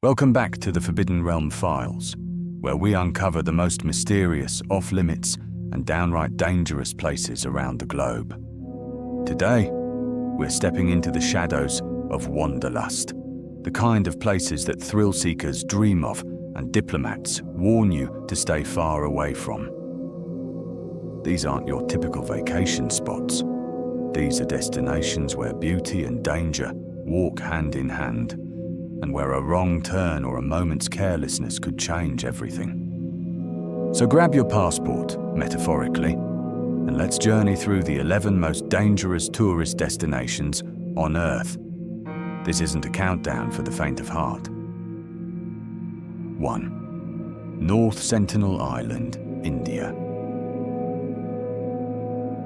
Welcome back to the Forbidden Realm Files, where we uncover the most mysterious, off-limits, and downright dangerous places around the globe. Today, we're stepping into the shadows of Wanderlust, the kind of places that thrill-seekers dream of and diplomats warn you to stay far away from. These aren't your typical vacation spots. These are destinations where beauty and danger walk hand in hand, and where a wrong turn or a moment's carelessness could change everything. So grab your passport, metaphorically, and let's journey through the 11 most dangerous tourist destinations on Earth. This isn't a countdown for the faint of heart. 1. North Sentinel Island, India.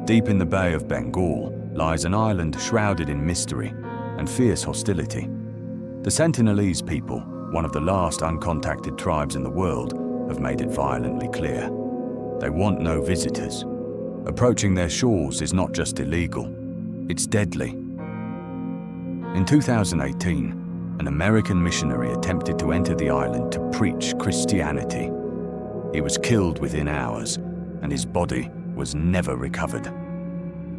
Deep in the Bay of Bengal lies an island shrouded in mystery and fierce hostility. The Sentinelese people, one of the last uncontacted tribes in the world, have made it violently clear. They want no visitors. Approaching their shores is not just illegal, it's deadly. In 2018, an American missionary attempted to enter the island to preach Christianity. He was killed within hours, and his body was never recovered.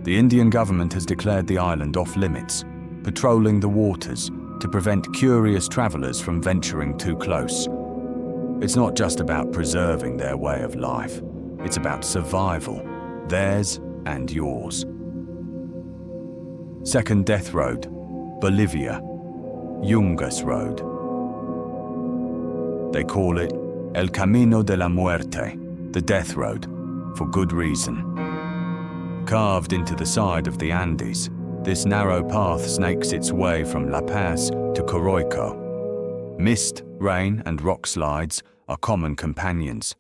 The Indian government has declared the island off-limits, patrolling the waters to prevent curious travelers from venturing too close. It's not just about preserving their way of life, it's about survival, theirs and yours. Second death road, Bolivia, Yungas Road. They call it El Camino de la Muerte, the death road, for good reason. Carved into the side of the Andes, this narrow path snakes its way from La Paz to Coroico. Mist, rain, and rock slides are common companions,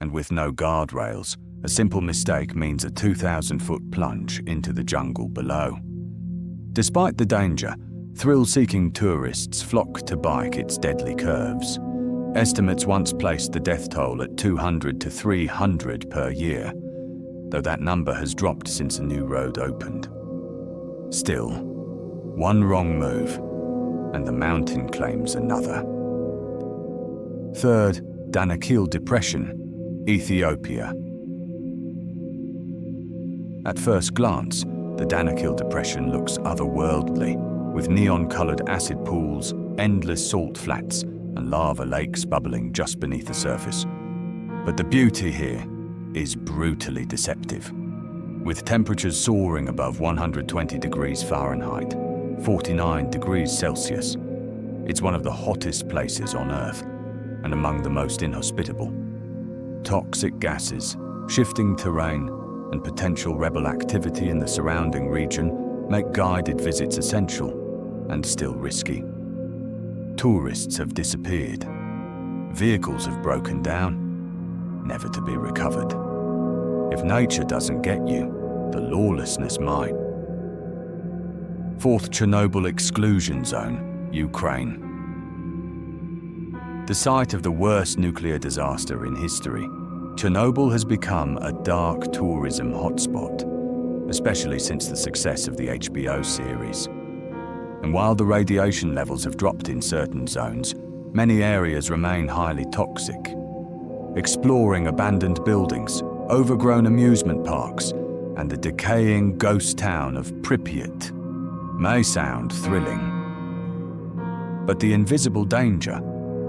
and with no guardrails, a simple mistake means a 2,000-foot plunge into the jungle below. Despite the danger, thrill-seeking tourists flock to bike its deadly curves. Estimates once placed the death toll at 200 to 300 per year, though that number has dropped since a new road opened. Still, one wrong move, and the mountain claims another. Third, Danakil Depression, Ethiopia. At first glance, the Danakil Depression looks otherworldly, with neon-colored acid pools, endless salt flats, and lava lakes bubbling just beneath the surface. But the beauty here is brutally deceptive. With temperatures soaring above 120 degrees Fahrenheit, 49 degrees Celsius, it's one of the hottest places on Earth, and among the most inhospitable. Toxic gases, shifting terrain, and potential rebel activity in the surrounding region make guided visits essential, and still risky. Tourists have disappeared. Vehicles have broken down, never to be recovered. If nature doesn't get you, the lawlessness might. Fourth Chernobyl Exclusion Zone, Ukraine. The site of the worst nuclear disaster in history, Chernobyl has become a dark tourism hotspot, especially since the success of the HBO series. And while the radiation levels have dropped in certain zones, many areas remain highly toxic. Exploring abandoned buildings, overgrown amusement parks, and the decaying ghost town of Pripyat may sound thrilling. But the invisible danger,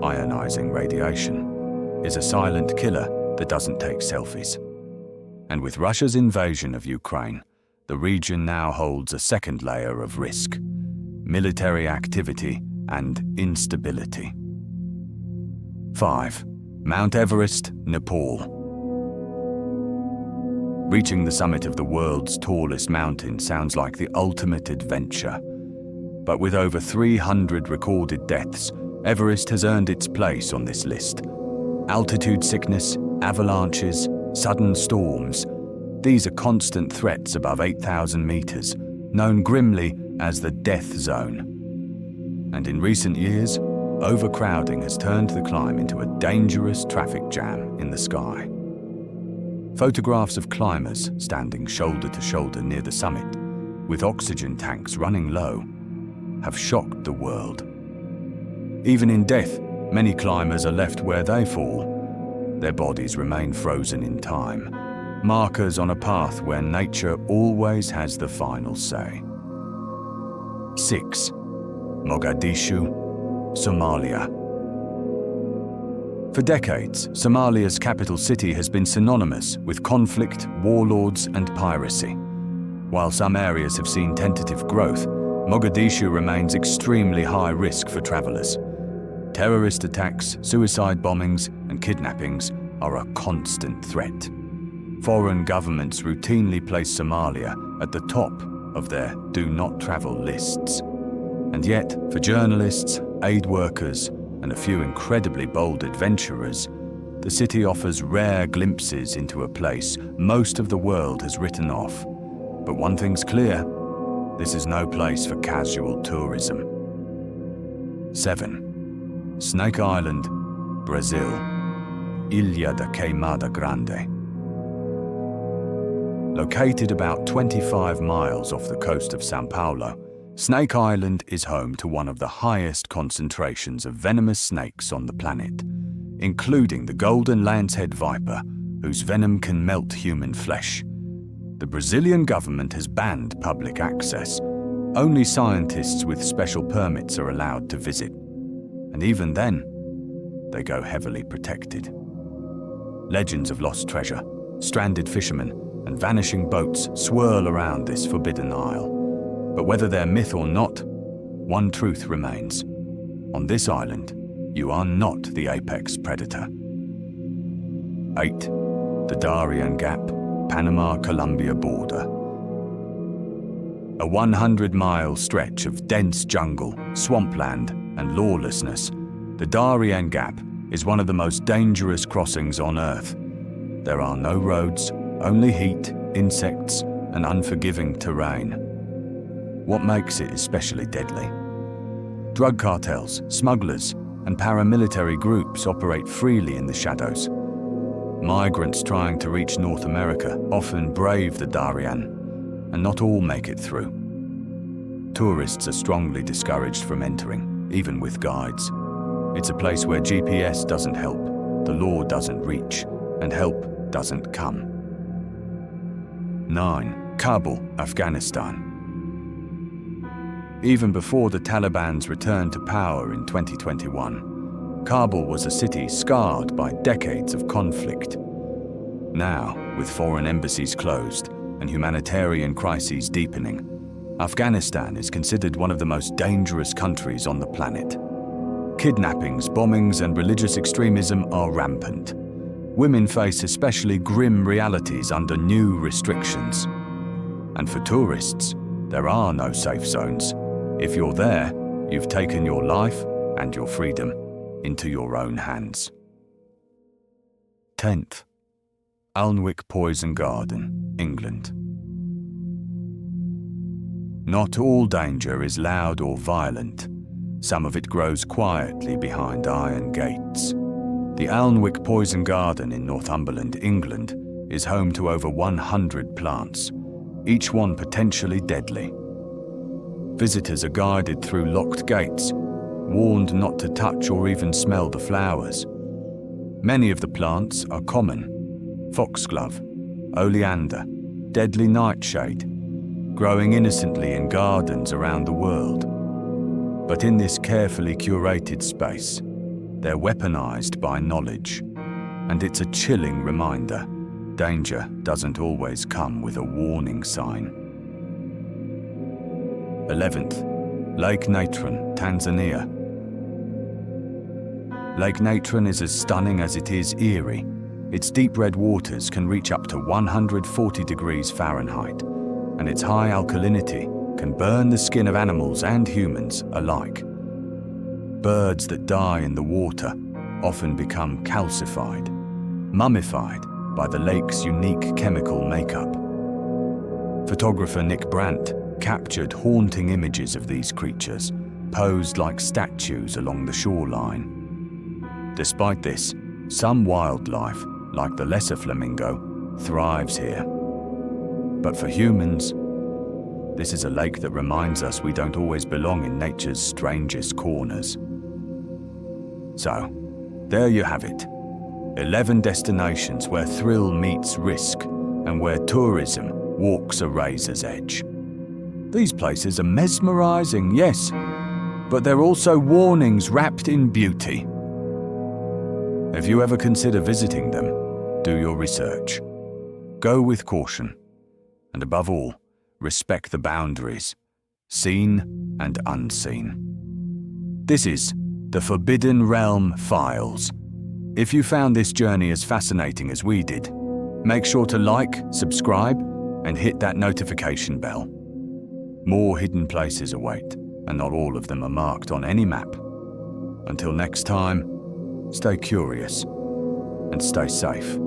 ionizing radiation, is a silent killer that doesn't take selfies. And with Russia's invasion of Ukraine, the region now holds a second layer of risk: military activity and instability. 5. Mount Everest, Nepal. Reaching the summit of the world's tallest mountain sounds like the ultimate adventure. But with over 300 recorded deaths, Everest has earned its place on this list. Altitude sickness, avalanches, sudden storms, these are constant threats above 8,000 meters, known grimly as the death zone. And in recent years, overcrowding has turned the climb into a dangerous traffic jam in the sky. Photographs of climbers standing shoulder to shoulder near the summit, with oxygen tanks running low, have shocked the world. Even in death, many climbers are left where they fall. Their bodies remain frozen in time, markers on a path where nature always has the final say. 6. Mogadishu, Somalia. For decades, Somalia's capital city has been synonymous with conflict, warlords, and piracy. While some areas have seen tentative growth, Mogadishu remains extremely high risk for travelers. Terrorist attacks, suicide bombings, and kidnappings are a constant threat. Foreign governments routinely place Somalia at the top of their do not travel lists. And yet, for journalists, aid workers, and a few incredibly bold adventurers, the city offers rare glimpses into a place most of the world has written off. But one thing's clear, this is no place for casual tourism. 7. Snake Island, Brazil, Ilha da Queimada Grande. Located about 25 miles off the coast of São Paulo, Snake Island is home to one of the highest concentrations of venomous snakes on the planet, including the golden lancehead viper, whose venom can melt human flesh. The Brazilian government has banned public access. Only scientists with special permits are allowed to visit. And even then, they go heavily protected. Legends of lost treasure, stranded fishermen, and vanishing boats swirl around this forbidden isle. But whether they're myth or not, one truth remains. On this island, you are not the apex predator. 8. The Darien Gap, Panama-Colombia border. A 100-mile stretch of dense jungle, swampland, and lawlessness, the Darien Gap is one of the most dangerous crossings on Earth. There are no roads, only heat, insects, and unforgiving terrain. What makes it especially deadly? Drug cartels, smugglers, and paramilitary groups operate freely in the shadows. Migrants trying to reach North America often brave the Darien, and not all make it through. Tourists are strongly discouraged from entering, even with guides. It's a place where GPS doesn't help, the law doesn't reach, and help doesn't come. 9. Kabul, Afghanistan. Even before the Taliban's return to power in 2021, Kabul was a city scarred by decades of conflict. Now, with foreign embassies closed and humanitarian crises deepening, Afghanistan is considered one of the most dangerous countries on the planet. Kidnappings, bombings, and religious extremism are rampant. Women face especially grim realities under new restrictions. And for tourists, there are no safe zones. If you're there, you've taken your life and your freedom into your own hands. 10th. Alnwick Poison Garden, England. Not all danger is loud or violent. Some of it grows quietly behind iron gates. The Alnwick Poison Garden in Northumberland, England, is home to over 100 plants, each one potentially deadly. Visitors are guided through locked gates, warned not to touch or even smell the flowers. Many of the plants are common: foxglove, oleander, deadly nightshade, growing innocently in gardens around the world. But in this carefully curated space, they're weaponized by knowledge. And it's a chilling reminder: danger doesn't always come with a warning sign. 11th. Lake Natron, Tanzania. Lake Natron is as stunning as it is eerie. Its deep red waters can reach up to 140 degrees Fahrenheit, and its high alkalinity can burn the skin of animals and humans alike. Birds that die in the water often become calcified, mummified by the lake's unique chemical makeup. Photographer Nick Brandt captured haunting images of these creatures, posed like statues along the shoreline. Despite this, some wildlife, like the lesser flamingo, thrives here. But for humans, this is a lake that reminds us we don't always belong in nature's strangest corners. So, there you have it. 11 destinations where thrill meets risk and where tourism walks a razor's edge. These places are mesmerizing, yes, but they're also warnings wrapped in beauty. If you ever consider visiting them, do your research. Go with caution, and above all, respect the boundaries, seen and unseen. This is the Forbidden Realm Files. If you found this journey as fascinating as we did, make sure to like, subscribe, and hit that notification bell. More hidden places await, and not all of them are marked on any map. Until next time, stay curious and stay safe.